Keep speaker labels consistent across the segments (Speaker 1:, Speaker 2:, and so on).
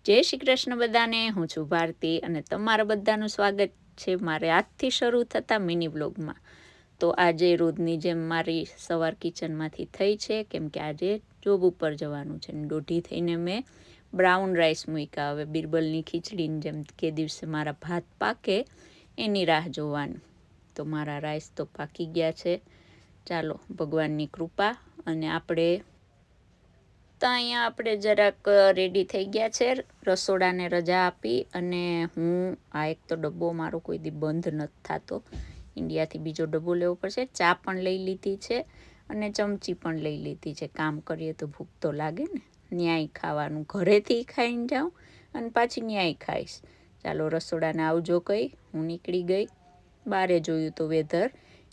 Speaker 1: જય શ્રી કૃષ્ણ બધાને, હું છું ભારતી અને તમારા બધાનું સ્વાગત છે મારે આજથી શરૂ થતા મિની વ્લોગમાં। તો આજે રોજની જેમ મારી સવાર કિચનમાંથી થઈ છે, કેમ કે આજે જોબ ઉપર જવાનું છે। દોઢી થઈને મેં બ્રાઉન રાઈસ મૂક્યા। હવે બિરબલની ખીચડીની જેમ કે દિવસે મારા ભાત પાકે એની રાહ જોવાની। તો મારા રાઈસ તો પાકી ગયા છે। ચાલો ભગવાનની કૃપા અને આપણે તો અહીંયા આપણે જરાક રેડી થઈ ગયા છે। રસોડાને રજા આપી અને હું એક તો ડબ્બો મારો કોઈ દી બંધ નથી થતો, ઇન્ડિયાથી બીજો ડબ્બો લેવો પડશે। ચા પણ લઈ લીધી છે અને ચમચી પણ લઈ લીધી છે। કામ કરીએ તો ભૂખ તો લાગે ને, ન્યાય ખાવાનું, ઘરેથી ખાઈને જાઉં અને પાછી ન્યાય ખાઈશ। ચાલો રસોડાને આવજો કહી હું નીકળી ગઈ। બારે જોયું તો વેધર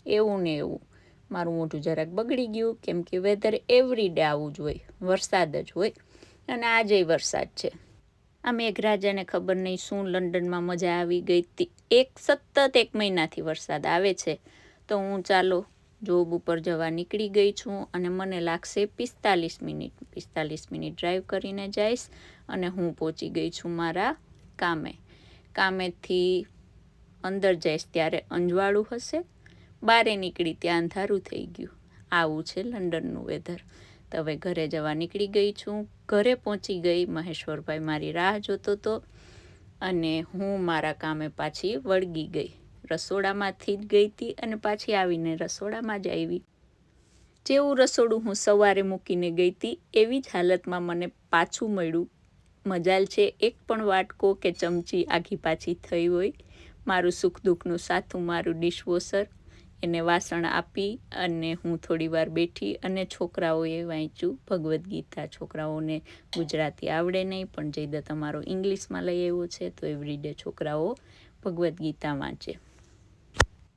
Speaker 1: એવું ને એવું, મારું મોઢું જરાક બગડી ગયું, કેમ કે વેધર એવરી ડે આવું જ હોય, વરસાદ જ હોય અને આજે વરસાદ છે। આ મેઘરાજાને ખબર નહીં શું લંડનમાં મજા આવી ગઈ હતી, સતત 1 મહિનાથી વરસાદ આવે છે। તો હું ચાલો જોબ ઉપર જવા નીકળી ગઈ છું અને મને લાગશે 45 મિનિટ ડ્રાઈવ કરીને જઈશ અને હું પહોંચી ગઈ છું મારા કામેથી અંદર જઈશ ત્યારે અંજવાળું હશે, બારે નીકળી ત્યાં અંધારું થઈ ગયું। આવું છે લંડનનું વેધર। તો હવે ઘરે જવા નીકળી ગઈ છું। ઘરે પહોંચી ગઈ, મહેશ્વરભાઈ મારી રાહ જોતો હતો અને હું મારા કામે પાછી વળગી ગઈ। રસોડામાંથી જ ગઈ હતી અને પાછી આવીને રસોડામાં જ આવી। જેવું રસોડું હું સવારે મૂકીને ગઈ હતી એવી જ હાલતમાં મને પાછું મળ્યું। મજાલ છે એક પણ વાટકો કે ચમચી આઘી પાછી થઈ હોય। મારું સુખ દુઃખનું સાથું મારું ડિશવોશર, એને વાસણ આપી અને હું થોડી વાર બેઠી અને છોકરાઓએ વાંચ્યું ભગવદ્ ગીતા। છોકરાઓને ગુજરાતી આવડે નહીં, પણ જયદત્ત અમારો ઇંગ્લિશમાં લઈ આવ્યો છે, તો એવરીડે છોકરાઓ ભગવદ્ ગીતા વાંચે।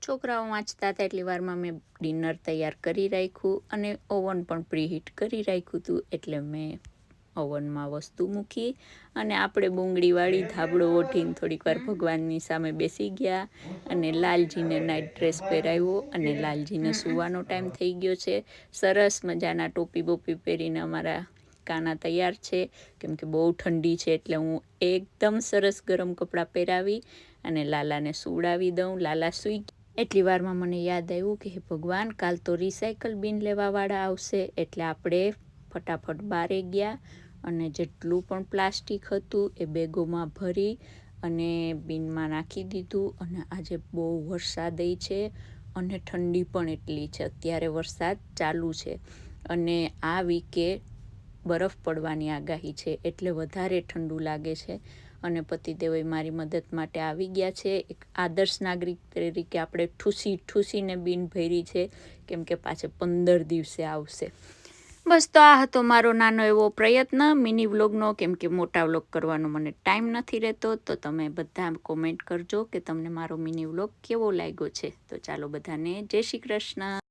Speaker 1: છોકરાઓ વાંચતા હતા એટલી વારમાં મેં ડિનર તૈયાર કરી રાખ્યું અને ઓવન પણ પ્રીહીટ કરી રાખ્યું હતું, એટલે મેં ઓવનમાં વસ્તુ મૂકી અને આપણે બુંગળીવાળી ધાબળો ઓઢીને થોડીક વાર ભગવાનની સામે બેસી ગયા અને લાલજીને નાઇટ ડ્રેસ પહેરાવ્યો અને લાલજીને સૂવાનો ટાઈમ થઈ ગયો છે। સરસ મજાના ટોપી બોપી પહેરીને અમારા કાના તૈયાર છે, કેમ કે બહુ ઠંડી છે, એટલે હું એકદમ સરસ ગરમ કપડાં પહેરાવી અને લાલાને સુવડાવી દઉં। લાલા સૂઈ એટલી વારમાં મને યાદ આવ્યું કે હે ભગવાન, કાલ તો રિસાયકલ બિન લેવાવાળા આવશે, એટલે આપણે ફટાફટ બારે ગયા અને જેટલું પણ પ્લાસ્ટિક હતું એ બેગોમાં ભરી અને બિનમાં નાખી દીધું। અને આજે બહુ વરસાદ છે અને ઠંડી પણ એટલી છે। અત્યારે વરસાદ ચાલુ છે અને આ વીકે બરફ પડવાની આગાહી છે, એટલે વધારે ઠંડુ લાગે છે અને પતિદેવ મારી મદદ માટે આવી ગયા છે। એક આદર્શ નાગરિક તરીકે આપણે ઠૂસીને બિન ભરી છે, કેમ કે પાછે 15 દિવસે આવશે। બસ, તો આ હતો મારો નાનો એવો પ્રયત્ન મિની વ્લોગનો, કેમ કે મોટા વ્લોગ કરવાનો મને ટાઈમ નથી રહેતો। તો તમે બધા કોમેન્ટ કરજો કે તમને મારો મિની વ્લોગ કેવો લાગ્યો છે। તો ચાલો બધાને જય શ્રી કૃષ્ણ।